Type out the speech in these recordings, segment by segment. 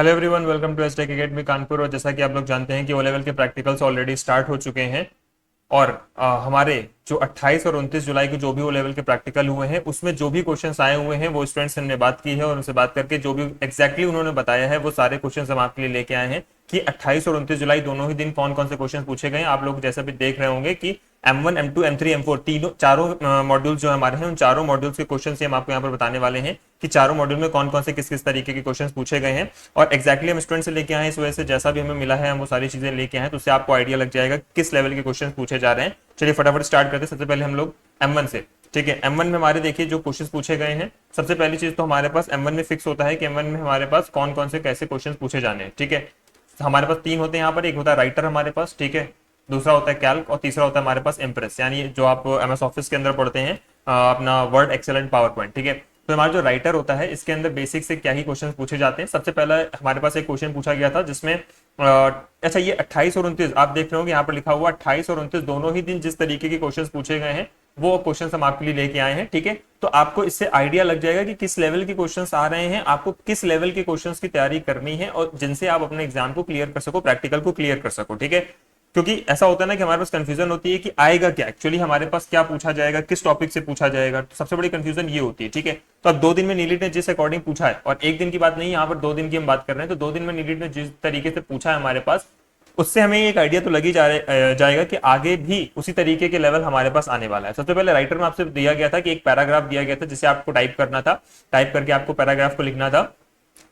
Hello everyone, welcome to STech academy Kanpur. और जैसा कि आप लोग जानते हैं कि ओ लेवल के प्रैक्टिकल्स ऑलरेडी स्टार्ट हो चुके हैं। और हमारे जो 28 और 29 जुलाई को जो भी ओ लेवल के प्रैक्टिकल हुए हैं उसमें जो भी क्वेश्चंस आए हुए हैं वो स्टूडेंट्स से हमने बात की है और उनसे बात करके जो भी एग्जैक्टली उन्होंने बताया है वो सारे क्वेश्चंस हम आपके लिए लेके आए हैं कि 28 और 29 जुलाई दोनों ही दिन कौन कौन से क्वेश्चन पूछे गए हैं। आप लोग जैसा भी देख रहे होंगे कि M1, M2, M3, M4 तीनों चारों मॉड्यूल्स जो हमारे हैं उन चारों मॉड्यूल्स के क्वेश्चन हम आपको यहाँ पर बताने वाले हैं कि चारों मॉड्यूल में कौन कौन से किस किस तरीके के क्वेश्चन पूछे गए हैं। और एक्जैक्टली हम स्टूडेंट से लेके आए हैं, इस वजह से जैसा भी हमें मिला है हम वो सारी चीजें लेके आए हैं, तो उससे आपको आइडिया लग जाएगा किस लेवल के क्वेश्चन पूछे जा रहे हैं। चलिए फटाफट स्टार्ट करते हैं। सबसे पहले हम लोग M1 से, ठीक है। M1 में हमारे देखिए जो क्वेश्चन पूछे गए हैं, सबसे पहली चीज तो हमारे पास M1 में फिक्स होता है कि M1 में हमारे पास कौन कौन से कैसे क्वेश्चन पूछे जाने हैं, ठीक है। हमारे पास तीन होते हैं यहाँ पर, एक होता है राइटर हमारे पास, ठीक है, दूसरा होता है कैल्क और तीसरा होता है हमारे पास इम्प्रेस, यानी जो आप MS ऑफिस के अंदर पढ़ते हैं अपना Word, Excel and PowerPoint, ठीक है। तो हमारा जो राइटर होता है इसके अंदर बेसिक से क्या ही क्वेश्चन पूछे जाते हैं। सबसे पहला हमारे पास एक क्वेश्चन पूछा गया था जिसमें अच्छा ये 28 और 29 आप देख रहे हो यहाँ पर लिखा हुआ 28 और 29 दोनों ही दिन जिस तरीके के क्वेश्चन पूछे गए हैं वो क्वेश्चन हम आपके लिए लेके आए हैं, ठीक है। तो आपको इससे आइडिया लग जाएगा कि किस लेवल के क्वेश्चंस आ रहे हैं, आपको किस लेवल के क्वेश्चंस की तैयारी करनी है और जिनसे आप अपने एग्जाम को क्लियर कर सको, प्रैक्टिकल को क्लियर कर सको, ठीक है। क्योंकि ऐसा होता है ना कि हमारे पास कंफ्यूजन होती है कि आएगा क्या, एक्चुअली हमारे पास क्या पूछा जाएगा, किस टॉपिक से पूछा जाएगा, तो सबसे बड़ी कंफ्यूजन ये होती है, ठीक है। तो अब 2 दिन में नीलिट ने जिस अकॉर्डिंग पूछा है, और एक दिन की बात नहीं, यहाँ पर 2 दिन की हम बात कर रहे हैं, तो 2 दिन में नीलिट ने जिस तरीके से पूछा है हमारे पास, उससे हमें एक आइडिया तो लगी जाएगा कि आगे भी उसी तरीके के लेवल हमारे पास आने वाला है। सबसे पहले राइटर में आपसे दिया गया था कि एक पैराग्राफ दिया गया था जिसे आपको टाइप करना था, टाइप करके आपको पैराग्राफ को लिखना था।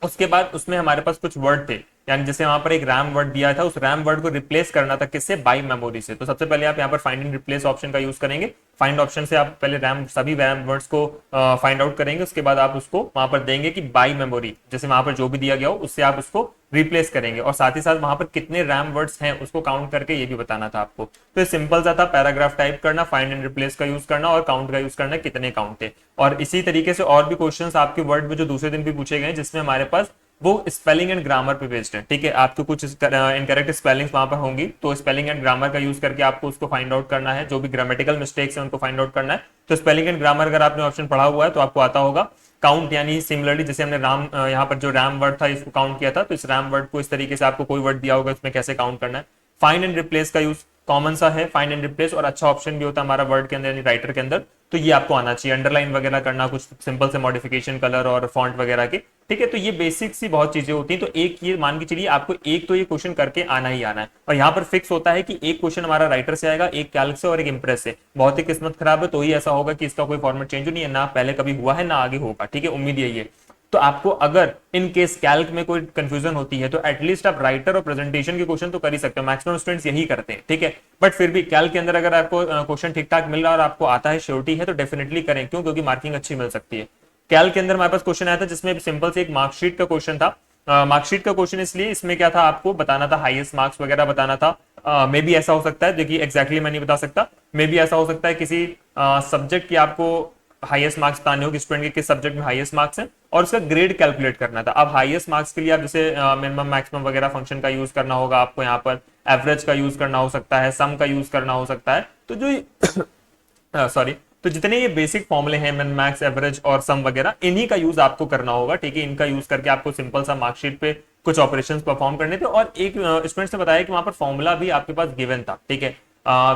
उसके बाद उसमें हमारे पास कुछ वर्ड थे, यानी जैसे वहां पर एक रैम वर्ड दिया था, उस रैम वर्ड को रिप्लेस करना था किससे, बाई मेमोरी से। तो सबसे पहले आप यहाँ पर फाइंड एंड रिप्लेस ऑप्शन का यूज करेंगे। फाइंड ऑप्शन से आप पहले सभी रैम वर्ड्स को फाइंड आउट करेंगे, उसके बाद आप उसको वहां पर देंगे कि बाई मेमोरी, जैसे वहां पर जो भी दिया गया हो उससे आप उसको रिप्लेस करेंगे, और साथ ही साथ वहां पर कितने रैम वर्ड्स हैं उसको काउंट करके ये भी बताना था आपको। तो सिंपल सा था, पैराग्राफ टाइप करना, फाइंड एंड रिप्लेस का यूज करना और काउंट का यूज करना, कितने काउंट थे। और इसी तरीके से और भी क्वेश्चंस आपके वर्ड में जो दूसरे दिन भी पूछे गए जिसमें हमारे पास वो स्पेलिंग एंड ग्रामर पे बेस्ड है, ठीक है। आपको कुछ इनकरेक्ट स्पेलिंग्स वहां पर होंगी, तो स्पेलिंग एंड ग्रामर का यूज करके आपको उसको फाइंड आउट करना है, जो भी ग्रामेटिकल मिस्टेक्स है उनको फाइंड आउट करना है। तो स्पेलिंग एंड ग्रामर अगर आपने ऑप्शन पढ़ा हुआ है तो आपको आता होगा। काउंट यानी सिमिलरली जैसे हमने यहाँ पर जो रैम वर्ड था इसको काउंट किया था, तो इस रैम वर्ड को इस तरीके से आपको कोई वर्ड दिया होगा इसमें कैसे काउंट करना है। फाइंड एंड रिप्लेस का यूज कॉमन सा है, फाइंड एंड रिप्लेस, और अच्छा ऑप्शन भी होता है हमारा वर्ड के अंदर यानी राइटर के अंदर, तो ये आपको आना चाहिए। अंडरलाइन वगैरह करना, कुछ सिंपल से मॉडिफिकेशन कलर और फॉन्ट वगैरह के, ठीक है। तो ये बेसिक सी बहुत चीजें होती हैं। तो एक ये मान के चलिए आपको एक तो ये क्वेश्चन करके आना ही आना है, और यहाँ पर फिक्स होता है कि एक क्वेश्चन हमारा राइटर से आएगा, एक कैल्क से और एक इंप्रेस से। बहुत ही किस्मत खराब है तो ही ऐसा होगा कि इसका कोई फॉर्मेट चेंज नहीं है, ना पहले कभी हुआ है ना आगे होगा, ठीक है, उम्मीद यही है। तो आपको अगर इन केस कैल्क में कोई कंफ्यूजन होती है तो एटलीस्ट आप राइटर और प्रेजेंटेशन के क्वेश्चन तो कर ही सकते हो, मैक्सिमम स्टूडेंट्स यही करते हैं, ठीक है। बट फिर भी कैल्क के अंदर अगर आपको क्वेश्चन ठीक ठाक मिल रहा है और आपको आता है, श्योरिटी है, तो डेफिनेटली करें, क्यों, क्योंकि मार्किंग अच्छी मिल सकती है। कैल्क के अंदर हमारे पास क्वेश्चन आया था जिसमें सिंपल से एक मार्कशीट का क्वेश्चन था। मार्कशीट का क्वेश्चन इसलिए, इसमें क्या था, आपको बताना था हाईएस्ट मार्क्स वगैरह बताना था। मे बी ऐसा हो सकता है, देखिए एग्जैक्टली मैं नहीं बता सकता, मे बी ऐसा हो सकता है किसी सब्जेक्ट की आपको हाईएस्ट मार्क्स बताने हो कि स्टूडेंट के किस सब्जेक्ट में हाईएस्ट मार्क्स है और उसका ग्रेड कैलकुलेट करना था। अब हाईएस्ट मार्क्स के लिए आप जैसे मिनिमम मैक्सिमम वगैरह फंक्शन का यूज करना होगा आपको, यहाँ पर एवरेज का यूज करना हो सकता है, सम का यूज करना हो सकता है। तो जो सॉरी तो जितने ये बेसिक फॉर्मुले हैं, मिन मैक्स एवरेज और सम वगैरह, इन्हीं का यूज आपको करना होगा, ठीक है। इनका यूज करके आपको सिंपल सा मार्कशीट पे कुछ ऑपरेशंस परफॉर्म करने थे। और एक स्टूडेंट ने बताया कि वहां पर फॉर्मूला भी आपके पास गिवन था, ठीक है।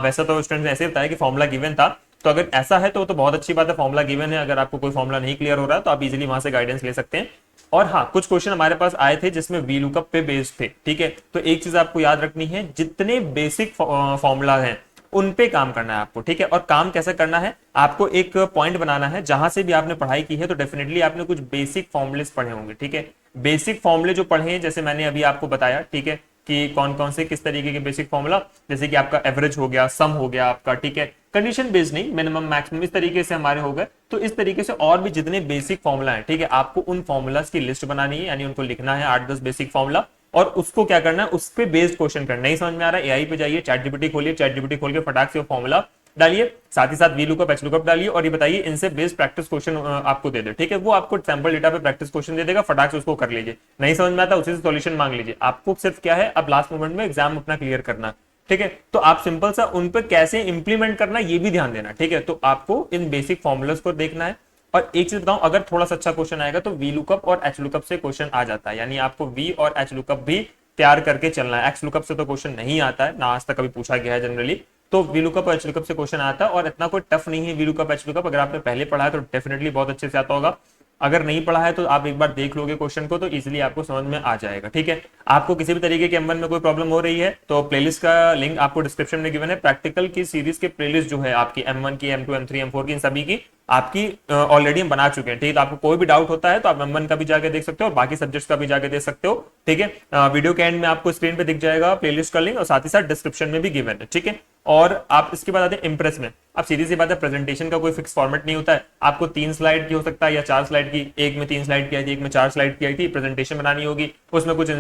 वैसा तो स्टूडेंट ने ऐसे बताया कि फॉर्मूला गिवन था, तो अगर ऐसा है तो बहुत अच्छी बात है, फॉर्मूला गिवन है। अगर आपको कोई फॉर्मूला नहीं क्लियर हो रहा है तो आप इजीली वहां से गाइडेंस ले सकते हैं। और हाँ, कुछ क्वेश्चन हमारे पास आए थे जिसमें वी लुकअप पे बेस्ड थे, ठीक है। तो एक चीज आपको याद रखनी है, जितने बेसिक फॉर्मूला हैं उन पे काम करना है आपको, ठीक है। और काम कैसे करना है, आपको एक पॉइंट बनाना है, जहां से भी आपने पढ़ाई की है तो डेफिनेटली आपने कुछ बेसिक फॉर्मुलेस पढ़े होंगे, ठीक है। बेसिक फॉर्मुले जो पढ़े हैं, जैसे मैंने अभी आपको बताया, ठीक है, कि कौन कौन से किस तरीके के बेसिक फॉर्मूला, जैसे कि आपका एवरेज हो गया, सम हो गया आपका, ठीक है, कंडीशन बेस्ड नहीं, मिनिमम मैक्सिमम, इस तरीके से हमारे हो गए। तो इस तरीके से और भी जितने बेसिक फॉर्मूला है, ठीक है, आपको उन फॉर्मूलाज की लिस्ट बनानी है, यानी उनको लिखना है 8-10 बेसिक फॉर्मूला, और उसको क्या करना है, उस पे बेस्ड क्वेश्चन करना। नहीं समझ में आ रहा है, एआई पे जाइए, चैट जीपीटी खोलिए, चैट जीपीटी खोल के फटाक से फॉर्मूला डालिए, साथ ही साथ वी लुकअप एच लुकअप डालिए, और ये बताइए इनसे बेस्ड प्रैक्टिस क्वेश्चन आपको दे दे, ठीक है। वो आपको सैंपल डेटा पे प्रैक्टिस क्वेश्चन दे देगा, फटाक से उसको कर लीजिए। नहीं समझ में आता उसी से सॉल्यूशन मांग लीजिए। आपको सिर्फ क्या है, अब लास्ट मोमेंट में एग्जाम अपना क्लियर करना, ठीक है। तो आप सिंपल सा उन पर कैसे इंप्लीमेंट करना ये भी ध्यान देना, ठीक है। तो आपको इन बेसिक फॉर्मुलास को देखना है, और एक चीज बताऊं, अगर थोड़ा सा अच्छा क्वेश्चन आएगा तो वी लुकअप और एच लुकअप से क्वेश्चन आ जाता है, यानी आपको वी और एच लुकअप भी तैयार करके चलना है। एक्स लुकअप से तो क्वेश्चन नहीं आता है ना, आज तक कभी पूछा गया है जनरली। तो वी लुकअप और एच लुकअप से क्वेश्चन आता है और इतना कोई टफ नहीं है वी लुकअप एच लुकअप। अगर आपने पहले पढ़ा है तो डेफिनेटली बहुत अच्छे से आता होगा, अगर नहीं पढ़ा है तो आप एक बार देख लोगे क्वेश्चन को तो इजीली आपको समझ में आ जाएगा। ठीक है, आपको किसी भी तरीके के M1 में कोई प्रॉब्लम हो रही है तो प्लेलिस्ट का लिंक आपको डिस्क्रिप्शन में गिवन है। प्रैक्टिकल की सीरीज के प्लेलिस्ट जो है आपकी M1 की, M2, M3, M4 की, इन सभी की आपकी ऑलरेडी हम बना चुके हैं। ठीक है, तो आपको कोई भी डाउट होता है तो आप M1 का भी जाके देख सकते हो और बाकी सब्जेक्ट्स का भी जाके देख सकते हो। ठीक है, वीडियो के एंड में आपको स्क्रीन पे दिख जाएगा प्लेलिस्ट का लिंक और साथ ही साथ डिस्क्रिप्शन में भी गिवन है। ठीक है, और आप इसके बाद आते हैं इम्प्रेस में। अब सीधी सी बात है, प्रेजेंटेशन का कोई फिक्स फॉर्मेट नहीं होता है। आपको 3 स्लाइड की हो सकता है या 4 स्लाइड की, एक में 3 स्लाइड की आई थी, एक में 4 स्लाइड की आई थी। प्रेजेंटेशन बनानी होगी, उसमें कुछ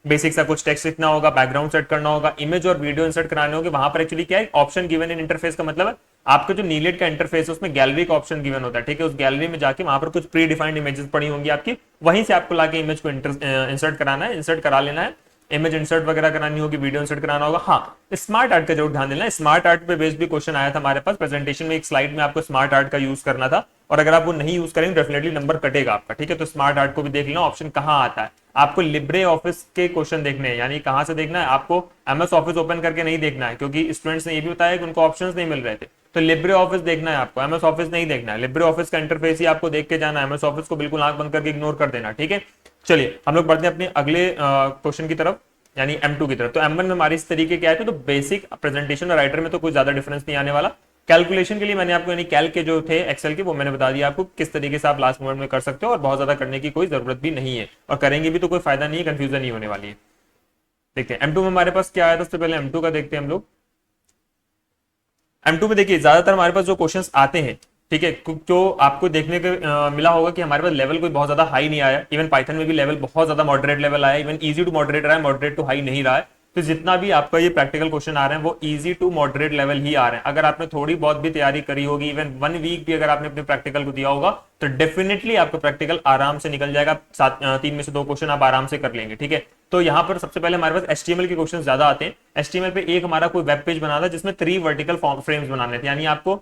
बेसिक सा कुछ टेक्स्ट लिखना होगा, बैकग्राउंड सेट करना होगा, इमेज और वीडियो इंसर्ट कराने होंगे। वहां पर एक्चुअली क्या है, ऑप्शन गिवन इन इंटरफेस का मतलब है आपका जो नीलेट का इंटरफेस है उसमें गैलरी का ऑप्शन गिवन होता है। ठीक है, उस गैलरी में जाके वहां पर कुछ प्री डिफाइंड इमेजेस पड़ी होंगी आपकी, वहीं से आपको लाके इमेज को इंसर्ट कराना है, इंसर्ट करा लेना है। इमेज इंसर्ट वगैरह करानी होगी, वीडियो इंसर्ट कराना होगा। हाँ, स्मार्ट आर्ट का जरूर ध्यान देना है, स्मार्ट आर्ट पे बेस्ड भी क्वेश्चन आया था हमारे पास प्रेजेंटेशन में। एक स्लाइड में आपको स्मार्ट आर्ट का यूज करना था और अगर आप वो नहीं यूज करेंगे डेफिनेटली नंबर कटेगा आपका। ठीक है, तो स्मार्ट आर्ट को भी देख लेना, ऑप्शन कहाँ आता है। आपको लिब्रे ऑफिस के क्वेश्चन देखने हैं, यानी कहां से देखना है, आपको MS ऑफिस ओपन करके नहीं देखना है, क्योंकि स्टूडेंट्स ने ये भी बताया कि उनको ऑप्शंस नहीं मिल रहे थे। तो लिब्रे ऑफिस देखना है आपको, MS ऑफिस नहीं देखना है। लिब्रे ऑफिस का इंटरफेस ही आपको देख के जाना है, MS ऑफिस को बिल्कुल आंख बंद करके इग्नोर कर देना। ठीक है, चलिए हम लोग बढ़ते हैं अपने अगले क्वेश्चन की तरफ, यानी M2 की तरफ। तो M1 में हमारी इस तरीके के आए थे, तो बेसिक प्रेजेंटेशन और राइटर में तो कोई ज्यादा डिफरेंस नहीं आने वाला। कैलकुलेशन के लिए मैंने आपको, यानी कैल्क के जो थे एक्सेल के, वो मैंने बता दिया आपको किस तरीके से आप लास्ट मोमेंट में कर सकते हो और बहुत ज्यादा करने की कोई जरूरत भी नहीं है, और करेंगे भी तो कोई फायदा नहीं है, कंफ्यूजन नहीं होने वाली है। देखते हैं M2 में हमारे पास क्या आया था। सबसे पहले M2 का देखते हैं हम लोग। M2 में देखिए ज्यादातर हमारे पास जो क्वेश्चंस आते हैं, ठीक है, जो आपको देखने को मिला होगा कि हमारे पास लेवल कोई बहुत ज्यादा हाई नहीं आया। इवन पाइथन में भी लेवल बहुत ज्यादा मॉडरेट लेवल आया, इवन इजी टू मॉडरेट रहा है, मॉडरेट टू हाई नहीं रहा है। तो जितना भी आपका ये प्रैक्टिकल क्वेश्चन आ रहे हैं वो इजी टू मॉडरेट लेवल ही आ रहे हैं। अगर आपने थोड़ी बहुत भी तैयारी करी होगी, इवन 1 वीक भी अगर आपने अपने प्रैक्टिकल को दिया होगा, तो डेफिनेटली आपका प्रैक्टिकल आराम से निकल जाएगा। 3 में से 2 क्वेश्चन आप आराम से कर लेंगे। ठीक है, तो यहाँ पर सबसे पहले हमारे पास HTML के क्वेश्चन ज्यादा आते हैं। HTML पे एक हमारा कोई वेब पेज बना था जिसमें 3 वर्टिकल फ्रेम्स बनाने थे, यानी आपको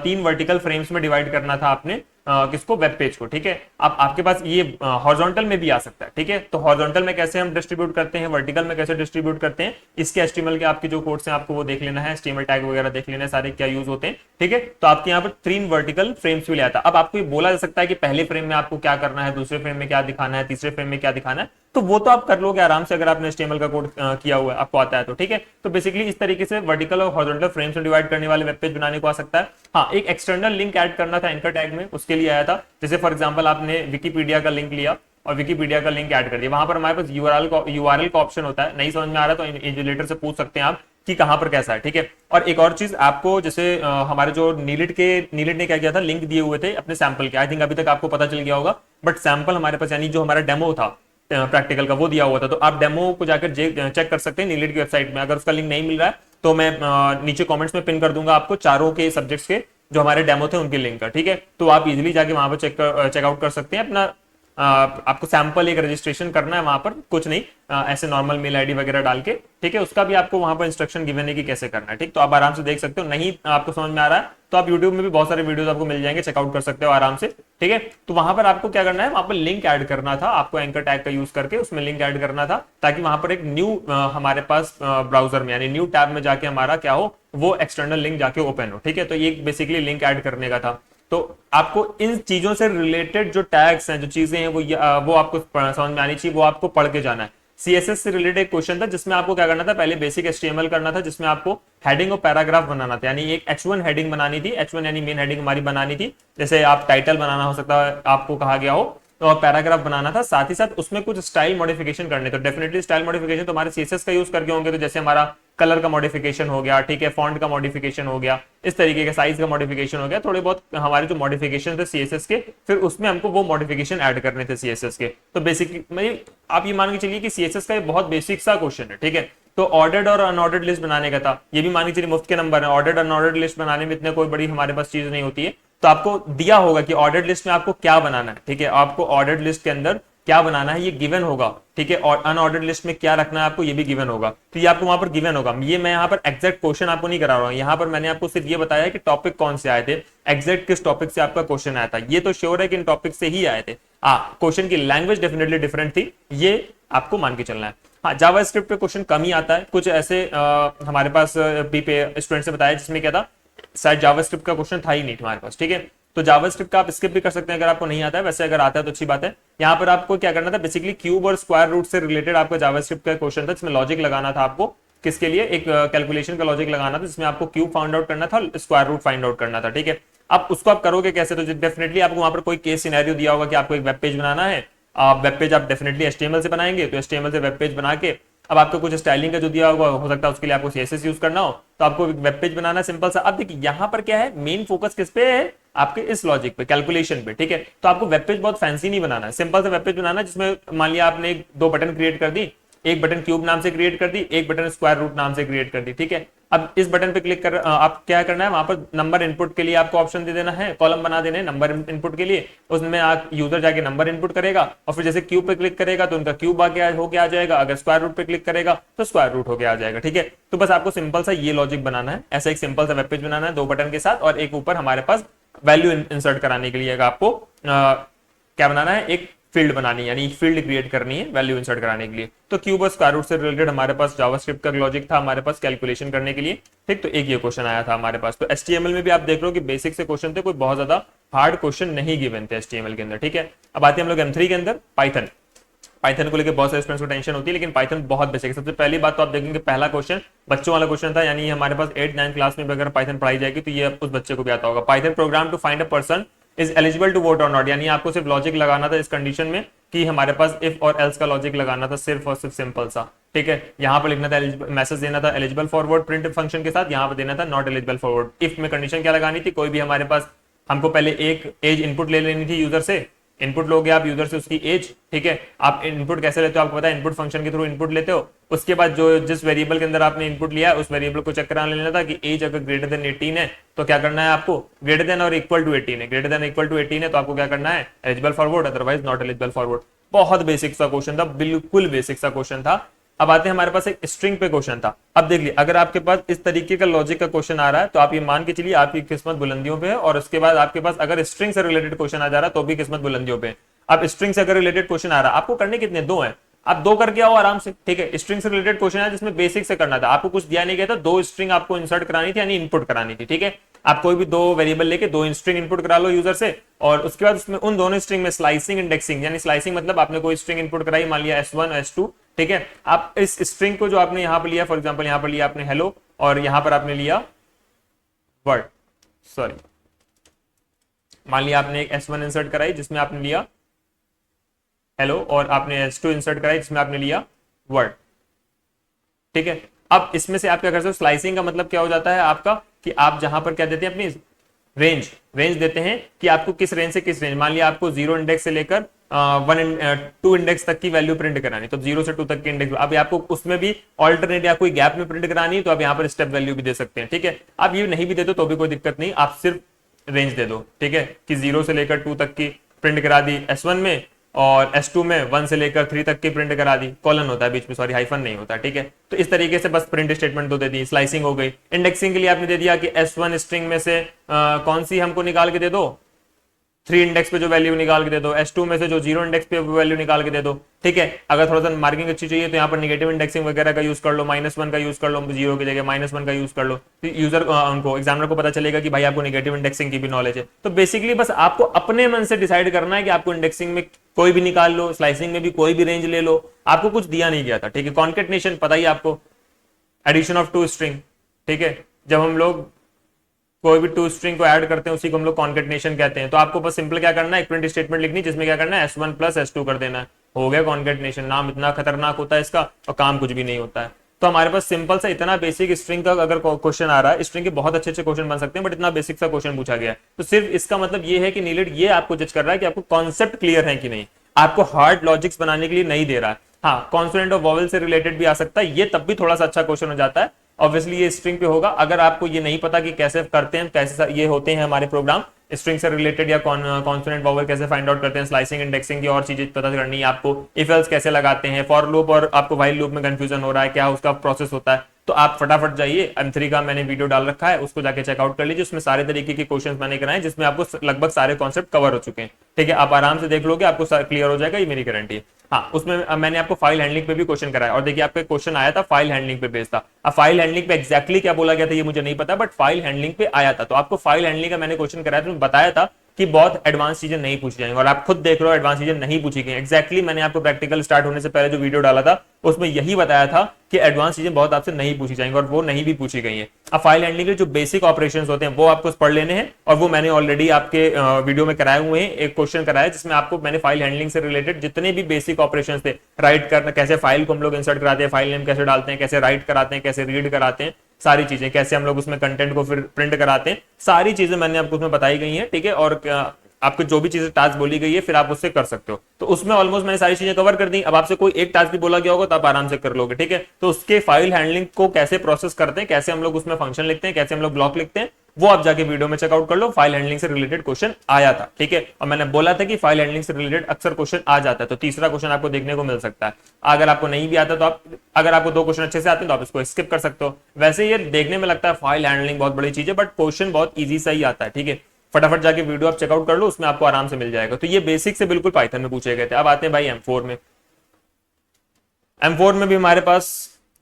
3 वर्टिकल फ्रेम्स में डिवाइड करना था आपने किसको, वेब पेज को। ठीक है, अब आपके पास ये हॉरिजॉन्टल में भी आ सकता है। ठीक है, तो हॉरिजॉन्टल में कैसे हम डिस्ट्रीब्यूट करते हैं, वर्टिकल में कैसे डिस्ट्रीब्यूट करते हैं, इसके HTML के आपके जो कोड्स हैं आपको वो देख लेना है, HTML टैग वगैरह देख लेना है, सारे क्या यूज होते हैं। ठीक है, तो आपके यहाँ पर 3 वर्टिकल फ्रेम्स भी लिया था। अब आपको ये बोला जा सकता है कि पहले फ्रेम में आपको क्या करना है, दूसरे फ्रेम में क्या दिखाना है, तीसरे फ्रेम में क्या दिखाना है, तो वो तो आप कर लोगे आराम से अगर आपने HTML का कोड किया हुआ है, आपको आता है तो। ठीक है, तो बेसिकली इस तरीके से वर्टिकल और हॉरिजॉन्टल फ्रेम्स में डिवाइड करने वाले वेब पेज बनाने को आ सकता है। हाँ, एक एक्सटर्नल लिंक ऐड करना था एंकर टैग में, उसके लिए आया था। जैसे फॉर एग्जांपल आपने विकिपीडिया का लिंक लिया और विकिपीडिया का लिंक ऐड कर दिया, वहां पर हमारे पास URL का ऑप्शन होता है। नहीं समझ में आ रहा तो इन्विजिलेटर से पूछ सकते हैं आप कि कहां पर कैसा है। ठीक है, और एक और चीज आपको, जैसे हमारे जो नीलेट ने क्या किया था, लिंक दिए हुए थे अपने सैंपल के, आई थिंक अभी तक आपको पता चल गया होगा, बट सैंपल हमारे पास, यानी जो हमारा डेमो था प्रैक्टिकल का, वो दिया हुआ था। तो आप डेमो को जाकर चेक कर सकते हैं नीलेट की वेबसाइट में। अगर उसका लिंक नहीं मिल रहा है तो मैं नीचे कमेंट्स में पिन कर दूंगा आपको चारों के सब्जेक्ट्स के जो हमारे डेमो थे उनके लिंक का। ठीक है, तो आप इजीली जाके वहां पर चेकआउट कर सकते हैं अपना। आपको सैंपल एक रजिस्ट्रेशन करना है वहां पर, कुछ नहीं, ऐसे नॉर्मल मेल आईडी वगैरह डाल के। ठीक है, उसका भी आपको वहां पर इंस्ट्रक्शन गिवन है कि कैसे करना है। ठीक, तो आप आराम से देख सकते हो। नहीं आपको समझ में आ रहा है तो आप यूट्यूब में भी बहुत सारे वीडियोस आपको मिल जाएंगे, चेकआउट कर सकते हो आराम से। ठीक है, तो वहां पर आपको क्या करना है, वहां पर लिंक ऐड करना था आपको, एंकर टैग का यूज करके उसमें लिंक ऐड करना था, ताकि वहां पर एक न्यू हमारे पास ब्राउजर में, यानी न्यू टैब में जाके हमारा क्या हो, वो एक्सटर्नल लिंक जाके ओपन हो। ठीक है, तो ये बेसिकली लिंक ऐड करने का था। तो आपको इन चीजों से रिलेटेड जो टैग्स हैं, जो चीजें हैं, वो आपको समझ में आनी चाहिए, वो आपको पढ़ के जाना है। CSS से रिलेटेड एक क्वेश्चन था जिसमें आपको क्या करना था, पहले बेसिक HTML करना था, जिसमें आपको हेडिंग और पैराग्राफ बनाना था, यानी एक H1 हेडिंग बनानी थी। H1 यानी मेन हेडिंग हमारी बनानी थी, जैसे आप टाइटल बनाना हो सकता है, आपको कहा गया हो, तो पैराग्राफ बनाना था। साथ ही साथ उसमें कुछ स्टाइल मॉडिफिकेशन करने, तो डेफिनेटली स्टाइल मॉडिफिकेशन तो हमारे CSS का यूज करके होंगे, तो जैसे हमारा कलर का मॉडिफिकेशन हो गया, ठीक है, फॉन्ट का मॉडिफिकेशन हो गया, इस तरीके का साइज का मॉडिफिकेशन हो गया, थोड़े बहुत हमारे जो मॉडिफिकेशन थे CSS के, फिर उसमें हमको वो मॉडिफिकेशन ऐड करने थे CSS के। तो बेसिकली आप ये मान के चलिए कि CSS का ये बहुत बेसिक सा क्वेश्चन है। ठीक है, तो ऑर्डर्ड और अनऑर्डर्ड लिस्ट बनाने का था, ये भी मान के चलिए मुफ्त के नंबर है। ऑर्डर्ड अनऑर्डर्ड लिस्ट बनाने में इतने कोई बड़ी हमारे पास चीज नहीं होती है, तो आपको दिया होगा कि ऑर्डर्ड लिस्ट में आपको क्या बनाना है। ठीक है, आपको ऑर्डर्ड लिस्ट के अंदर क्या बनाना है ये गिवन होगा, ठीक है, और अनऑर्डर्ड लिस्ट में क्या रखना है आपको ये भी गिवन होगा, तो ये आपको वहां पर गिवन होगा। ये मैं यहाँ पर एग्जैक्ट क्वेश्चन आपको नहीं करा रहा हूँ, यहाँ पर मैंने आपको सिर्फ ये बताया कि टॉपिक कौन से आए थे, एग्जैक्ट किस टॉपिक से आपका क्वेश्चन आया था, ये तो श्योर है कि इन टॉपिक से ही आए थे। क्वेश्चन की लैंग्वेज डेफिनेटली डिफरेंट थी, ये आपको मान के चलना है। हाँ, जावास्क्रिप्ट पे क्वेश्चन कम ही आता है, कुछ ऐसे हमारे पास भी स्टूडेंट से बताया जिसमें क्या था, शायद जावास्क्रिप्ट का क्वेश्चन था ही नहीं हमारे पास, ठीक है। तो जावास्क्रिप्ट का आप स्किप भी कर सकते हैं अगर आपको नहीं आता है, वैसे अगर आता है तो अच्छी बात है। यहाँ पर आपको क्या करना था, बेसिकली क्यूब और स्क्वायर रूट से रिलेटेड आपका जावास्क्रिप्ट का क्वेश्चन था, जिसमें लॉजिक लगाना था आपको, किसके लिए, एक कैलकुलेशन का लॉजिक लगाना था, जिसमें आपको क्यूब फाइंड आउट करना था, स्क्वायर रूट फाइंड आउट करना था, ठीक है। अब उसको आप करोगे कैसे, तो डेफिनेटली आपको वहां पर कोई केस सिनेरियो दिया होगा कि आपको एक वेब पेज बनाना है, आप वेब पेज आप डेफिनेटली HTML से बनाएंगे, तो HTML से वेब पेज बना के अब आपको कुछ स्टाइलिंग का जो दिया होगा, हो सकता है उसके लिए आपको CSS यूज करना हो, तो आपको वेब पेज बनाना सिंपल सा। अब देखिए यहाँ पर क्या है, मेन फोकस किस पे है, आपके इस लॉजिक पे, कैलकुलेशन पे, ठीक है। तो आपको वेब पेज बहुत फैंसी नहीं बनाना है, सिंपल सा वेब पेज बनाना है, जिसमें मान लिया आपने दो बटन क्रिएट कर दी, एक बटन क्यूब नाम से क्रिएट कर दी, एक बटन स्क्वायर रूट नाम से क्रिएट कर दी, ठीक है। अब इस बटन पे क्लिक कर आप क्या करना है, वहां पर नंबर इनपुट के लिए आपको ऑप्शन दे देना है, कॉलम बना देना है नंबर इनपुट के लिए, उसमें आप यूजर जाके नंबर इनपुट करेगा, और फिर जैसे क्यूब पे क्लिक करेगा तो उनका क्यूब आके होके आ जाएगा, अगर स्क्वायर रूट पे क्लिक करेगा तो स्क्वायर रूट होके आ जाएगा, ठीक है। तो बस आपको सिंपल सा ये लॉजिक बनाना है, ऐसा एक सिंपल सा वेब पेज बनाना है दो बटन के साथ, और एक ऊपर हमारे पास वैल्यू इंसर्ट कराने के लिए आपको क्या बनाना है, एक फील्ड बनानी है, यानी फील्ड क्रिएट करनी है वैल्यू इंसर्ट कराने के लिए। तो क्यूब और स्क्वायर रूट से रिलेटेड हमारे पास जावास्क्रिप्ट का लॉजिक था हमारे पास कैलकुलेशन करने के लिए, ठीक। तो एक ये क्वेश्चन आया था हमारे पास। तो HTML में भी आप देख रहे हो कि बेसिक से क्वेश्चन थे, कोई बहुत ज्यादा हार्ड क्वेश्चन नहीं गिवन थे HTML के अंदर, ठीक है। अब आते हैं हम लोग M3 के अंदर, पाइथन को लेकर बहुत सारे स्टूडेंट्स को टेंशन होती है, लेकिन पाइथन बहुत बेसिक है। सबसे पहली बात तो आप देखेंगे पहला क्वेश्चन बच्चों वाला क्वेश्चन था, यानी हमारे पास 8-9 क्लास में अगर पाइथन पढ़ाई जाएगी तो ये उस बच्चे को भी आता होगा। Python program to find a person is eligible to vote और नॉट, यानी आपको सिर्फ लॉजिक लगाना था इस कंडीशन में कि हमारे पास इफ और एल्स का लॉजिक लगाना था, सिर्फ और सिर्फ सिंपल सा, ठीक है। यहाँ पर लिखना था मैसेज देना था एलिजिबल फॉरवर्ड प्रिंट फंक्शन के साथ, यहाँ पर देना था नॉट एलिजिबल फॉरवर्ड। इफ में कंडीशन क्या लगानी थी, कोई भी हमारे पास हमको पहले एक एज इनपुट ले लेनी थी यूजर से, इनपुट लोगे आप यूजर से उसकी एज, ठीक है। आप इनपुट कैसे लेते हो आपको पता है, इनपुट फंक्शन के थ्रू इनपुट लेते हो। उसके बाद जो जिस वेरिएबल के अंदर आपने इनपुट लिया उस वेरिएबल को चेक कराने लेना था कि एज अगर ग्रेटर देन 18 है तो क्या करना है आपको, ग्रेटर देन और इक्वल टू 18 है, ग्रेटर देन इक्वल टू 18 है तो आपको क्या करना है, eligible forward, otherwise not eligible forward. बहुत बेसिक सा क्वेश्चन था, बिल्कुल बेसिक सा क्वेश्चन था। अब आते हैं हमारे पास एक स्ट्रिंग पे क्वेश्चन था। अब देख लीजिए अगर आपके पास इस तरीके का लॉजिक का क्वेश्चन आ रहा है तो आप ये मान के चलिए आपकी किस्मत बुलंदियों पे है, और उसके बाद आपके पास अगर स्ट्रिंग से रिलेटेड क्वेश्चन आ जा रहा है तो भी किस्मत बुलंदियों पे। अब स्ट्रिंग से अगर रिलेटेड क्वेश्चन आ रहा है, आपको करने कितने, दो हैं, आप दो करके आओ आराम से, ठीक है। स्ट्रिंग से रिलेटेड क्वेश्चन है जिसमें बेसिक से करना था, आपको कुछ दिया नहीं गया था, दो स्ट्रिंग आपको इंसर्ट करानी थी, यानी इनपुट करानी थी, ठीक है। आप कोई भी दो वेरिएबल लेके दो स्ट्रिंग इनपुट करा लो यूजर से, और उसके बाद उसमें उन दोनों स्ट्रिंग में स्लाइसिंग इंडेक्सिंग, यानी स्लाइसिंग मतलब आपने कोई स्ट्रिंग इनपुट कराई, मान लिया S1 S2, ठीक है। आप इस स्ट्रिंग को जो आपने यहां पर लिया, फॉर एग्जांपल यहां पर लिया आपने हेलो, और यहां पर आपने लिया वर्ड, सॉरी मान लिया आपने एक S1 इंसर्ट कराई जिसमें आपने लिया हेलो, और आपने S2 इंसर्ट कराई जिसमें आपने लिया वर्ड, ठीक है। अब इसमें से आप क्या कर सकते हो, स्लाइसिंग का मतलब क्या हो जाता है आपका कि आप जहां पर क्या देते हैं, अपनी रेंज देते हैं कि आपको किस रेंज से किस रेंज, मान लिया आपको 0 इंडेक्स से लेकर 2 इंडेक्स तक की वैल्यू प्रिंट करानी, तो 0 से 2 तक की इंडेक्स, अब आपको उसमें भी ऑल्टरनेट या कोई गैप में प्रिंट करानी, तो आप यहाँ पर स्टेप वैल्यू भी दे सकते हैं, ठीक है। आप ये नहीं भी देते तो भी कोई दिक्कत नहीं, आप सिर्फ रेंज दे दो, ठीक है, कि 0 से लेकर 2 तक की प्रिंट करा दी S1 में, और S2 में 1 से लेकर 3 तक की प्रिंट करा दी, कॉलन होता है बीच में, सॉरी हाइफन नहीं होता, ठीक है। तो इस तरीके से बस प्रिंट स्टेटमेंट दो दे दी, स्लाइसिंग हो गई। इंडेक्सिंग के लिए आपने दे दिया कि S1 स्ट्रिंग में से कौन सी हमको निकाल के दे दो, 3 इंडेक्स पे जो वैल्यू निकाल के दे दो, S2 में से जो 0 इंडेक्स पे वैल्यू निकाल के दे दो, ठीक है। अगर थोड़ा सा मार्किंग अच्छी चाहिए तो यहाँ पर नेगेटिव इंडेक्सिंग वगैरह का यूज कर लो, -1 का यूज कर लो, 0 की जगह -1 का यूज कर लो, तो यूजर उनको एग्जामिनर को पता चलेगा कि भाई आपको नेगेटिव इंडेक्सिंग की भी नॉलेज है। तो बेसिकली बस आपको अपने मन से डिसाइड करना है कि आपको इंडेक्सिंग में कोई भी निकाल लो, स्लाइसिंग में भी कोई भी रेंज ले लो, आपको कुछ दिया नहीं गया था, ठीक है। कॉन्केटनेशन पता ही आपको, एडिशन ऑफ 2 स्ट्रिंग, ठीक है। जब हम लोग कोई भी 2 स्ट्रिंग को ऐड करते हैं उसी को हम लोग कॉन्केटनेशन कहते हैं। तो आपको बस सिंपल क्या करना है, एक प्रिंट स्टेटमेंट लिखनी जिसमें क्या करना है, S1 प्लस S2 कर देना है, हो गया कॉन्केटनेशन। नाम इतना खतरनाक होता है इसका और काम कुछ भी नहीं होता है। तो हमारे पास सिंपल सा इतना बेसिक स्ट्रिंग का अगर क्वेश्चन आ रहा है, स्ट्रिंग के बहुत अच्छे क्वेश्चन बन सकते हैं, बट इतना बेसिक सा क्वेश्चन पूछा गया है, तो सिर्फ इसका मतलब ये है कि नीलिड ये आपको जज कर रहा है कि आपको कॉन्सेप्ट क्लियर है कि नहीं, आपको हार्ड लॉजिक्स बनाने के लिए नहीं दे रहा है। हाँ, कॉन्सोनेंट और वॉवेल से रिलेटेड भी आ सकता है, ये तब भी थोड़ा सा अच्छा क्वेश्चन हो जाता है। ऑब्वियसली ये स्ट्रिंग पे होगा। अगर आपको ये नहीं पता कि कैसे करते हैं, कैसे ये होते हैं हमारे प्रोग्राम, स्ट्रिंग से रिलेटेड या कॉन्सोनेंट वॉवल कैसे फाइंड आउट करते हैं, स्लाइसिंग इंडेक्सिंग की और चीजें पता करनी है आपको, इफ एल्स कैसे लगाते हैं, फॉर लूप और आपको व्हाइल लूप में कंफ्यूजन हो रहा है क्या उसका प्रोसेस होता है, तो आप फटाफट जाइए M3 का मैंने वीडियो डाल रखा है, उसको जाके चेकआउट कर लीजिए, उसमें सारे तरीके के क्वेश्चंस मैंने कराए जिसमें आपको लगभग सारे कॉन्सेप्ट कवर हो चुके हैं। ठीक है, आप आराम से देख लोगे, आपको क्लियर हो जाएगा, ये मेरी गारंटी है। हाँ, उसमें मैंने आपको फाइल हैंडलिंग पे भी क्वेश्चन कराया और देखिए आपका क्वेश्चन आया था फाइल हैंडलिंग पे बेस्ड था। अब फाइल हैंडलिंग पे एग्जैक्टली क्या बोला गया था ये मुझे नहीं पता, बट फाइल हैंडलिंग पे आया था, तो आपको फाइल हैंडलिंग का मैंने क्वेश्चन कराया तो बताया था कि बहुत एडवांस चीजें नहीं पूछी जाएंगी और आप खुद देख रहे हो एडवांस चीजें नहीं पूछी गई। एग्जैक्टली मैंने आपको प्रैक्टिकल स्टार्ट होने से पहले जो वीडियो डाला था उसमें यही बताया था कि एडवांस चीजें बहुत आपसे नहीं पूछी जाएंगी और वो नहीं भी पूछी गई है। अब फाइल हैंडलिंग के जो बेसिक ऑपरेशंस होते हैं वो आपको पढ़ लेने हैं और वो मैंने ऑलरेडी आपके वीडियो में कराए हुए हैं। एक क्वेश्चन कराया जिसमें आपको मैंने फाइल हैंडलिंग से रिलेटेड जितने भी बेसिक ऑपरेशंस थे, राइट करना, कैसे फाइल को हम लोग इंसर्ट कराते हैं, फाइल नेम कैसे डालते हैं, कैसे राइट कराते हैं, कैसे रीड कराते हैं, सारी चीजें कैसे हम लोग उसमें कंटेंट को फिर प्रिंट कराते हैं, सारी चीजें मैंने आपको उसमें बताई गई हैं। ठीक है, और आपको जो भी चीजें टास्क बोली गई है फिर आप उससे कर सकते हो, तो उसमें ऑलमोस्ट मैंने सारी चीजें कवर कर दी। अब आपसे कोई एक टास्क भी बोला गया होगा तो आप आराम से कर लोगे। ठीक है, तो उसके फाइल हैंडलिंग को कैसे प्रोसेस करते हैं, कैसे हम लोग उसमें फंक्शन लिखते हैं, कैसे हम लोग ब्लॉक लिखते हैं, वो आप जाके वीडियो में चेकआउट कर लो। फाइल हैंडलिंग से रिलेटेड क्वेश्चन आया था। ठीक है, और मैंने बोला था कि फाइल हैंडलिंग से रिलेटेड अक्सर क्वेश्चन आ जाता है, तो तीसरा क्वेश्चन आपको देखने को मिल सकता है। अगर आपको नहीं भी आता तो आप, अगर आपको दो क्वेश्चन अच्छे से आते हैं तो आप इसको स्किप कर सकते हो। वैसे ये देखने में लगता है फाइल हैंडलिंग बहुत बड़ी चीज है, बट क्वेश्चन बहुत ईजी सा ही आता है। ठीक है, फटाफट जाके वीडियो आप चेकआउट कर लो, उसमें आपको आराम से मिल जाएगा। तो ये बेसिक से बिल्कुल पाइथन में पूछे गए थे। अब आते हैं भाई M4 में। M4 में भी हमारे पास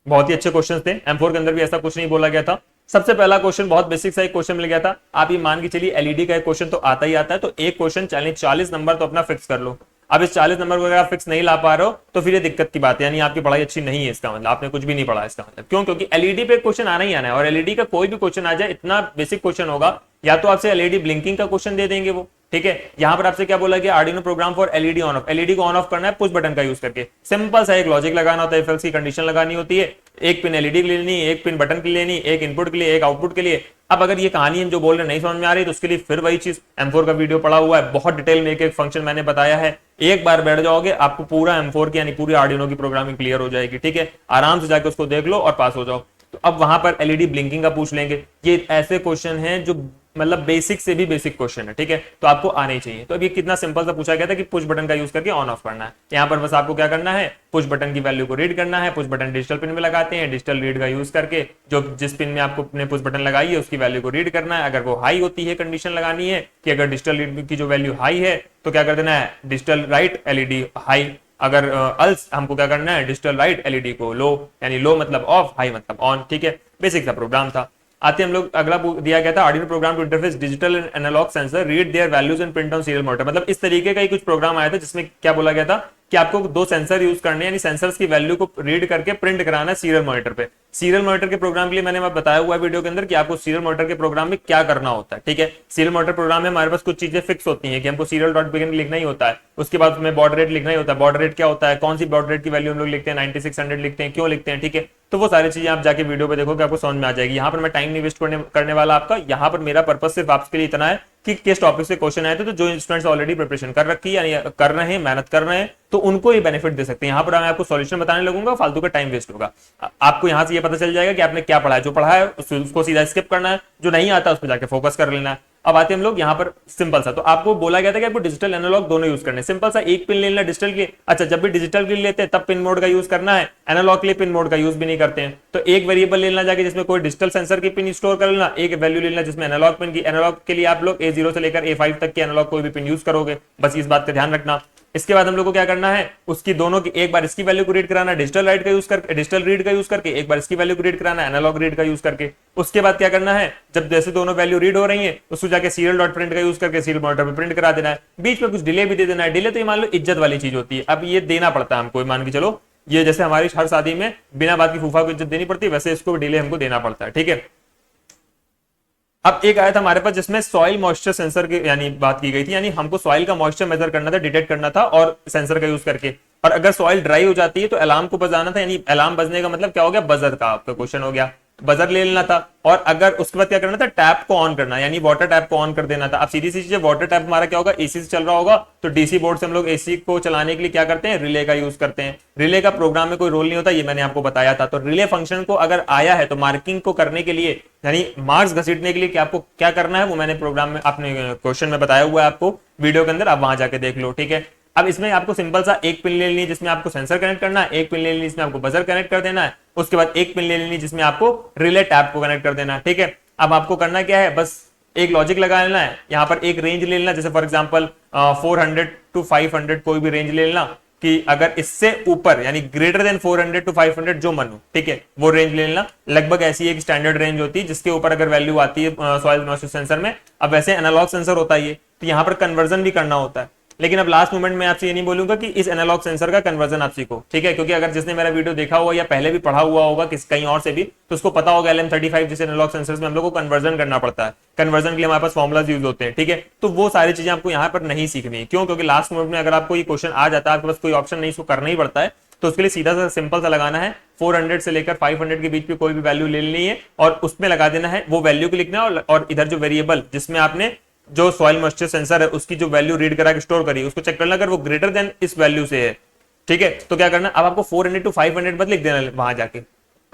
बहुत ही अच्छे क्वेश्चंस थे। M4 के अंदर भी ऐसा कुछ नहीं बोला गया था। सबसे पहला क्वेश्चन बहुत बेसिक सा एक क्वेश्चन मिल गया था। आप ये मान के चलिए एलईडी का एक क्वेश्चन तो आता ही आता है, तो एक क्वेश्चन 40 नंबर तो अपना फिक्स कर लो। अब इस 40 नंबर को अगर आप फिक्स नहीं ला पा रहे हो तो फिर ये दिक्कत की बात है, यानी आपकी पढ़ाई अच्छी नहीं है, इसका मतलब आपने कुछ भी नहीं पढ़ा। इसका मतलब क्यों? क्योंकि एलईडी पे क्वेश्चन आना ही आना है, और एलईडी का कोई भी क्वेश्चन आ जाए, इतना बेसिक क्वेश्चन होगा, या तो आपसे एलईडी ब्लिंकिंग का क्वेश्चन दे देंगे वो। ठीक है, यहां पर आपसे क्या बोला गया, Arduino program for LED on off. LED को ऑन ऑफ करना है पुश बटन का यूज करके। सिंपल सा एक लॉजिक लगाना होता है, इफ एल्स की कंडीशन लगानी होती है। एक पिन एलईडी के लिए लेनी, एक पिन बटन के लिए लेनी, एक इनपुट के लिए, एक आउटपुट के लिए। अब अगर ये कहानी हम जो बोल रहे हैं नहीं समझ में आ रही तो उसके लिए फिर वही चीज M4 का वीडियो पड़ा हुआ है, बहुत डिटेल में एक एक फंक्शन मैंने बताया है। एक बार बैठ जाओगे आपको पूरा M4 की यानी पूरी आर्डिनो की प्रोग्रामिंग क्लियर हो जाएगी। ठीक है, आराम से जाके उसको देख लो और पास हो जाओ। तो अब वहां पर एलईडी ब्लिंकिंग का पूछ लेंगे। ये ऐसे क्वेश्चन हैं जो मतलब बेसिक से भी बेसिक क्वेश्चन है। ठीक है, तो आपको आने ही चाहिए। तो अब ये कितना सिंपल सा पूछा गया था कि पुश बटन का यूज करके ऑन ऑफ करना है। यहां पर बस आपको क्या करना है, पुश बटन की वैल्यू को रीड करना है। पुश बटन डिजिटल पिन में लगाते हैं, डिजिटल रीड का यूज करके जो जिस पिन में आपको अपने पुश बटन लगाई है उसकी वैल्यू को रीड करना है। अगर वो हाई होती है, कंडीशन लगानी है कि अगर डिजिटल रीड की जो वैल्यू हाई है तो क्या कर देना है, डिजिटल राइट एलईडी हाई। अगर अल्स हमको क्या करना है, डिजिटल राइट एलईडी को लो, यानी लो मतलब ऑफ, हाई मतलब ऑन। ठीक है, बेसिक सा प्रोग्राम था। आते हम लोग, अगला दिया गया था Arduino program to interface digital and analog sensor, read their values and print on serial monitor. मतलब इस तरीके का ही कुछ प्रोग्राम आया था जिसमें क्या बोला गया था कि आपको दो सेंसर यूज करने, यानी सेंसर्स की वैल्यू को रीड करके प्रिंट कराना है सीरियल मॉनिटर पे। सीरियल मॉनिटर के प्रोग्राम के लिए मैंने बताया हुआ है वीडियो के अंदर कि आपको सीरियल मॉनिटर के प्रोग्राम में क्या करना होता है। ठीक है, सीरियल मॉनिटर प्रोग्राम में हमारे पास कुछ चीजें फिक्स होती हैं कि हमको सीरियल डॉट बिगिन लिखना ही होता है, उसके बाद उसमें बॉर्डर रेट लिखना ही होता है। बॉर्डर रेट क्या होता है, कौन सी बॉर्डर रेट की वैल्यू हम लोग लिखते हैं, 9600 लिखते हैं, क्यों लिखते हैं। ठीक है, तो वो सारी चीजें आप जाके वीडियो पे देखोगे आपको समझ में आ जाएगी। यहाँ पर मैं टाइम नहीं वेस्ट करने वाला आपका। यहाँ पर मेरा पर्पस सिर्फ आपके लिए इतना है कि किस टॉपिक से क्वेश्चन आए थे, तो जो स्टूडेंट्स ऑलरेडी प्रिपरेशन कर रखी है यानी कर रहे हैं, मेहनत कर रहे हैं, तो उनको ये बेनिफिट दे सकते हैं। यहाँ पर मैं आपको सॉल्यूशन बताने लगूंगा, फालतू का टाइम वेस्ट होगा। आपको यहाँ से ये पता चल जाएगा कि आपने क्या पढ़ा है। जो पढ़ा है उसको सीधा स्किप करना है, जो नहीं आता उस पर जाके फोकस कर लेना है। अब आते हैं हम लोग यहाँ पर सिंपल सा, तो आपको बोला गया था कि आपको डिजिटल एनालॉग दोनों यूज करने। सिंपल सा एक पिन ले लेना डिजिटल के। अच्छा, जब भी डिजिटल के लिए लेते हैं तब पिन मोड का यूज करना है, एनालॉग के लिए पिन मोड का यूज भी नहीं करते हैं। तो एक वेरिएबल ले लेना जाके जिसमें कोई डिजिटल सेंसर की पिन स्टोर कर लेना, एक वैल्यू ले लेना जिसमें एनालॉग पिन की। एनालॉग के लिए आप लोग A0 से लेकर A5 तक के एनालॉग कोई भी पिन यूज करोगे, बस इस बात का ध्यान रखना। इसके बाद हम लोग को क्या करना है, उसकी दोनों की एक बार इसकी वैल्यू को रीड कराना डिजिटल राइट का यूज करके, डिजिटल रीड का यूज करके, एक बार इसकी वैल्यू को रीड कराना एनालॉग रीड का यूज करके। उसके बाद क्या करना है, जब जैसे दोनों वैल्यू रीड हो रही है उसको जाके सीरियल डॉट प्रिंट का यूज करके सीरियल मॉनिटर पे प्रिंट करा देना है। बीच में कुछ डिले भी दे देना है। डिले तो ये मान लो इज्जत वाली चीज होती है, अब ये देना पड़ता है हमको। मान के चलो ये जैसे हमारी हर शादी में बिना बात की फूफा को इज्जत देनी पड़ती है, वैसे इसको डिले हमको देना पड़ता है। ठीक है, अब एक आया था हमारे पास जिसमें सॉइल मॉइस्चर सेंसर की यानी बात की गई थी, यानी हमको सॉइल का मॉइस्चर मेजर करना था, डिटेक्ट करना था और सेंसर का यूज करके। और अगर सॉइल ड्राई हो जाती है तो अलार्म को बजाना था, यानी अलार्म बजने का मतलब क्या हो गया, बजर का आपका क्वेश्चन हो गया। बजर ले लेना था, और अगर उसके बाद क्या करना था, टैप को ऑन करना, यानी वाटर टैप को ऑन कर देना था। अब सीधी सी चीज, वाटर टैप हमारा क्या होगा, एसी से चल रहा होगा, तो डीसी बोर्ड से हम लोग एसी को चलाने के लिए क्या करते हैं, रिले का यूज करते हैं। रिले का प्रोग्राम में कोई रोल नहीं होता, ये मैंने आपको बताया था। तो रिले फंक्शन को अगर आया है तो मार्किंग को करने के लिए, यानी मार्क्स घसीटने के लिए क्या आपको क्या करना है, वो मैंने प्रोग्राम में अपने क्वेश्चन में बताया हुआ है आपको वीडियो के अंदर, आप वहां जाके देख लो, ठीक है। अब इसमें आपको सिंपल सा एक पिन ले लेनी है जिसमें आपको सेंसर कनेक्ट करना है, एक पिन ले लेनी है जिसमें आपको बजर कनेक्ट कर देना है, उसके बाद एक पिन ले लेनी है जिसमें आपको रिले टैप को कनेक्ट कर देना है, ठीक है। अब आपको करना क्या है, बस एक लॉजिक लगा लेना है, यहाँ पर एक रेंज ले लेना, जैसे फॉर एग्जांपल 400 to 500 कोई भी रेंज ले लेना, कि अगर इससे ऊपर यानी ग्रेटर देन 400 to 500 जो मन हो, ठीक है, वो रेंज ले लेना। लगभग ऐसी एक स्टैंडर्ड रेंज होती है जिसके ऊपर अगर वैल्यू आती है सॉइल मॉइस्चर सेंसर में। अब वैसे एनालॉग सेंसर होता है ये, तो यहाँ पर कन्वर्जन भी करना होता है, लेकिन अब लास्ट मोमेंट में आपसे ये नहीं बोलूंगा कि इस एनालॉग सेंसर का कन्वर्जन आप सीखो, ठीक है, क्योंकि अगर जिसने मेरा वीडियो देखा हुआ या पहले भी पढ़ा हुआ होगा किस कहीं और से भी, तो उसको पता होगा LM35 जैसे एनालॉग सेंसर्स में हम लोग को कन्वर्जन करना पड़ता है, कन्वर्जन के लिए हमारे पास फॉर्मुलाज यूज होते हैं, ठीक है। तो वो सारी चीजें आपको यहाँ पर नहीं सीखनी है, क्यों, क्योंकि लास्ट मोमेंट में अगर आपको ये क्वेश्चन आ जाता है, आपके पास कोई ऑप्शन नहीं, इसको करना ही पड़ता है, तो उसके लिए सीधा सा सिंपल सा लगाना है, 400 से लेकर 500 के बीच में कोई भी वैल्यू ले लेनी है और उसमें लगा देना है, वो वैल्यू को लिखना है, और इधर जो वेरिएबल जिसमें आपने जो सॉइल मॉइस्चर सेंसर है उसकी जो वैल्यू रीड करा के स्टोर करी उसको चेक करना, अगर वो ग्रेटर देन इस वैल्यू से है, ठीक है, तो क्या करना, अब आपको 400 to 500 मत लिख देना, वहां जाके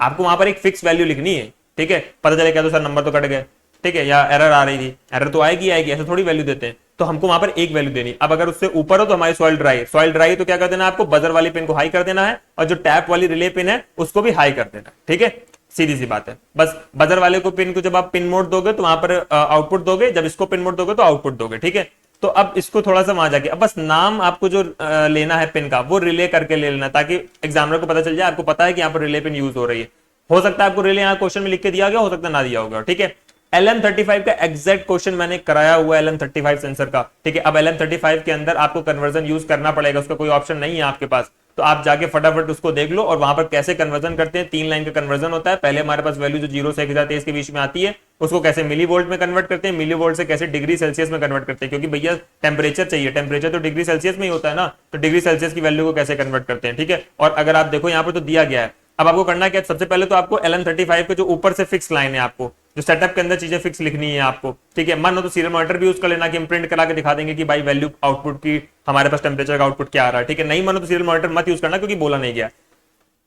आपको वहां पर एक फिक्स वैल्यू लिखनी है, ठीक है। पता चले क्या तो सर नंबर तो कट गए, ठीक है, या एरर आ रही थी, एरर तो आएगी आएगी, ऐसे थोड़ी वैल्यू देते हैं, तो हमको वहां पर एक वैल्यू देनी। अब अगर उससे ऊपर हो तो हमारी सॉइल ड्राई, सॉइल ड्राई तो क्या कर देना, आपको बजर वाली पिन को हाई कर देना है, और जो टैप वाली रिले पिन है उसको भी हाई कर देना, ठीक है, सीधी सी बात है। बस बजर वाले को पिन को जब आप पिन मोड दोगे तो वहां पर आउटपुट दोगे, जब इसको पिन मोड दोगे तो आउटपुट दोगे, ठीक है। तो अब इसको थोड़ा सा वहां जाके अब बस नाम आपको जो लेना है पिन का वो रिले करके ले लेना, ताकि एग्जामिनर को पता चल जाए, आपको पता है कि यहाँ पर रिले पिन यूज हो रही है। हो सकता है आपको रिले यहाँ क्वेश्चन में लिख के दिया गया, हो सकता है ना दिया होगा, ठीक है। LM35 का एग्जैक्ट क्वेश्चन मैंने कराया हुआ है LM35 सेंसर का, ठीक है। अब LM35 के अंदर आपको कन्वर्जन यूज करना पड़ेगा, उसका कोई ऑप्शन नहीं है आपके पास, तो आप जाके फटाफट उसको देख लो और वहां पर कैसे कन्वर्जन करते हैं। 3 लाइन का कन्वर्जन होता है, पहले हमारे पास वैल्यू जो 0 से 1023 के बीच में आती है उसको कैसे मिली वोल्ट में कन्वर्ट करते हैं, मिली वोल्ट से कैसे डिग्री सेल्सियस में कन्वर्ट करते हैं, क्योंकि भैया टेम्परेचर चाहिए, टेम्परेचर तो डिग्री सेल्सियस में ही होता है ना, तो डिग्री सेल्सियस की वैल्यू को कैसे कन्वर्ट करते हैं, ठीक है। और अगर आप देखो यहाँ पर तो दिया गया है, अब आपको करना क्या है, सबसे पहले तो आपको LM35 के जो ऊपर से फिक्स लाइन है, आपको जो सेटअप के अंदर चीजें फिक्स लिखनी है आपको, ठीक है। मन हो तो सीरियल मॉनिटर भी यूज कर लेना कि हम प्रिंट करा के दिखा देंगे कि भाई वैल्यू आउटपुट की हमारे पास टेम्परेचर का आउटपुट क्या आ रहा है, ठीक है। नहीं मन हो तो सीरियल मॉनिटर मत यूज करना क्योंकि बोला नहीं गया।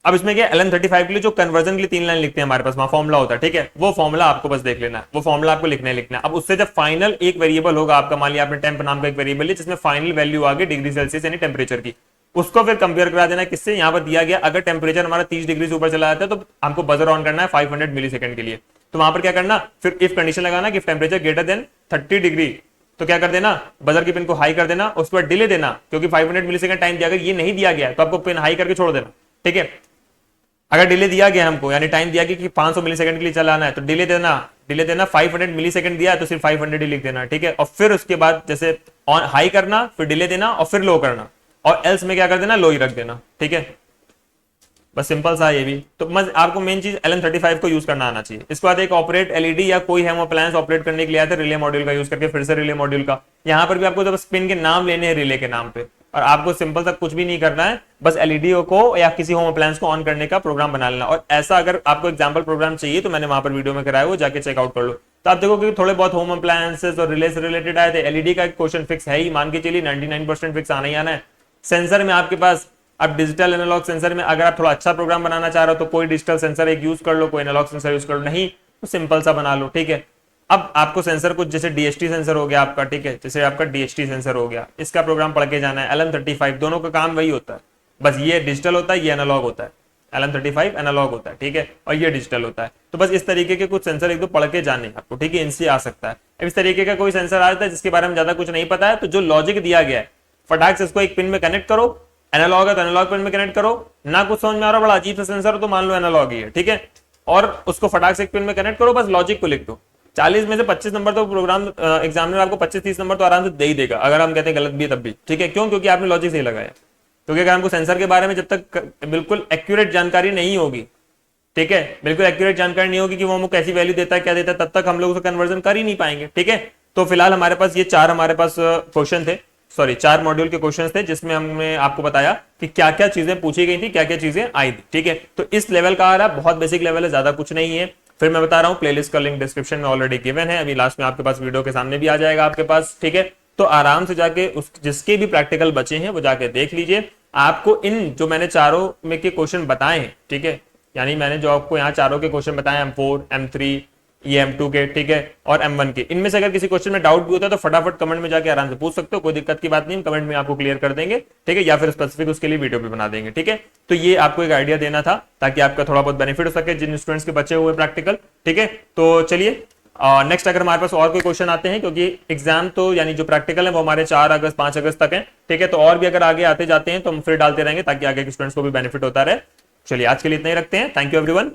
अब इसमें क्या LM35 के लिए जो कन्वर्जन के लिए 3 लाइन लिखते हैं हमारे पास, वहां फॉर्मुला होता है, ठीक है, वो फॉर्मुला आपको बस देख लेना है, वो फॉर्मुला आपको लिखना है। अब उससे जब फाइनल एक वेरिएबल होगा आपका, मान लिया आपने टेम्प नाम का एक वेरिएबल है जिसमें फाइनल वैल्यू आ गई डिग्री सेल्सियस यानी टेम्परेचर की, उसको फिर कंपेयर करा देना किससे, यहाँ पर दिया गया अगर टेम्परेचर हमारा 30 डिग्री से ऊपर चला जाता है तो हमको बजर ऑन करना है 500 मिली सेकंड के लिए। तो वहां पर क्या करना, फिर इफ कंडीशन लगाना कि टेम्परेचर ग्रेटर देन 30 डिग्री, तो क्या कर देना, बजर की पिन को हाई कर देना, उस पर डिले देना, क्योंकि 500 मिली सेकंड टाइम दिया गया, ये नहीं दिया गया तो आपको पिन हाई करके छोड़ देना, ठीक है। अगर डिले दिया गया हमको, यानी टाइम दिया गया कि 500 मिली सेकंड के लिए चलाना है, तो डिले देना 500 मिली सेकंड दिया है तो सिर्फ 500 ही लिख देना, ठीक है। और फिर उसके बाद जैसे ऑन हाई करना, फिर डिले देना और फिर लो करना, और एल्स में क्या कर देना, लो ही रख देना, ठीक है। बस सिंपल सा ये भी। तो बस आपको मेन चीज LM35 को यूज करना आना चाहिए। इसके बाद एक ऑपरेट एलईडी या कोई होम अप्लायंस ऑपरेट करने के लिए आया था रिले मॉड्यूल का यूज करके, फिर से रिले मॉड्यूल का यहाँ पर भी आपको जब स्पिन के नाम लेने हैं रिले के नाम पे, और आपको सिंपल सा कुछ भी नहीं करना है, बस एलईडी को या किसी होम अप्लायंस को ऑन करने का प्रोग्राम बना लेना। और ऐसा अगर आपको एग्जाम्पल प्रोग्राम चाहिए तो मैंने वहां पर वीडियो में कराया, वो जाके चेकआउट कर लो। तो आप देखो कि थोड़े बहुत होम अप्लायंसेस और रिले से रिलेटेड आए थे। एलईडी का क्वेश्चन फिक्स है ही, मान के चलिए 99% फिक्स आना ही आना है। सेंसर में आपके पास अब डिजिटल एनालॉग सेंसर में अगर आप थोड़ा अच्छा प्रोग्राम बनाना चाह रहे हो तो कोई डिजिटल सेंसर एक यूज कर लो, कोई एनालॉग सेंसर यूज कर लो, नहीं तो सिंपल सा बना लो, ठीक है। अब आपको सेंसर कुछ जैसे डीएचटी सेंसर हो गया आपका, ठीक है, जैसे आपका डीएचटी सेंसर हो गया, इसका प्रोग्राम पढ़ के जाना है। LM35 दोनों का काम वही होता है, बस ये डिजिटल होता है, ये एनालॉग होता है। LM35 एनालॉग होता है, ठीक है, और ये डिजिटल होता है। तो बस इस तरीके के कुछ सेंसर एक दो पढ़ के जाने आपको, ठीक है, इनसे आ सकता है। अब इस तरीके का कोई सेंसर आ जाता है जिसके बारे में ज्यादा कुछ नहीं पता है, तो जो लॉजिक दिया गया है फटाक से इसको एक पिन में कनेक्ट करो, एनालॉग है तो एनालॉग पिन में कनेक्ट करो, ना कुछ समझ में आ रहा बड़ा अजीब सा सेंसर हो तो मान लो एनालॉग ही है, ठीक है, और उसको फटाक से एक पिन में कनेक्ट करो, बस लॉजिक को लिख दो। 40 में से 25 नंबर तो प्रोग्राम एग्जामिनर आपको 25-30 नंबर तो आराम से दे ही देगा, अगर हम कहते हैं गलत भी है तब भी, ठीक है। क्यों? क्योंकि आपने लॉजिक सही लगाया। क्योंकि अगर हमको सेंसर के बारे में जब तक बिल्कुल एक्यूरेट जानकारी नहीं होगी, ठीक है, बिल्कुल एक्यूरेट जानकारी नहीं होगी कि वो हमको कैसी वैल्यू देता है क्या देता है, तब तक हम लोग उसका कन्वर्जन कर ही नहीं पाएंगे, ठीक है। तो फिलहाल हमारे पास ये 4 हमारे पास क्वेश्चन थे, सॉरी 4 मॉड्यूल के क्वेश्चंस थे जिसमें हमने आपको बताया कि क्या क्या चीजें पूछी गई थी, क्या क्या चीजें आई थी, ठीक है। तो इस लेवल का आ रहा है, बहुत बेसिक लेवल है, ज्यादा कुछ नहीं है। फिर मैं बता रहा हूँ प्लेलिस्ट का लिंक डिस्क्रिप्शन में ऑलरेडी गिवन है, अभी लास्ट में आपके पास वीडियो के सामने भी आ जाएगा आपके पास, ठीक है। तो आराम से जाके उस जिसके भी प्रैक्टिकल बचे हैं वो जाके देख लीजिए। आपको इन जो मैंने चारों में के क्वेश्चन बताए हैं, ठीक है, यानी मैंने जो आपको यहाँ चारों के क्वेश्चन बताए M4 M3 ये M2 के, ठीक है, और M1 के, इनमें से अगर किसी क्वेश्चन में डाउट भी होता है तो फटाफट कमेंट में जाके आराम से पूछ सकते हो, कोई दिक्कत की बात नहीं, कमेंट में आपको क्लियर कर देंगे, ठीक है, या फिर स्पेसिफिक उसके लिए वीडियो भी बना देंगे, ठीक है। तो ये आपको एक आइडिया देना था ताकि आपका थोड़ा बहुत बेनिफिट हो सके जिन स्टूडेंट्स के बचे हुए प्रैक्टिकल, ठीक है। तो चलिए नेक्स्ट अगर हमारे पास और कोई क्वेश्चन आते हैं, क्योंकि एग्जाम तो यानी जो प्रैक्टिकल है वो हमारे 4 अगस्त 5 अगस्त तक है, ठीक है, तो और भी अगर आगे आते जाते हैं तो हम फिर डालते रहेंगे ताकि आगे के स्टूडेंट्स को भी बेनिफिट होता रहे। चलिए आज के लिए इतना ही रखते हैं। Thank you everyone.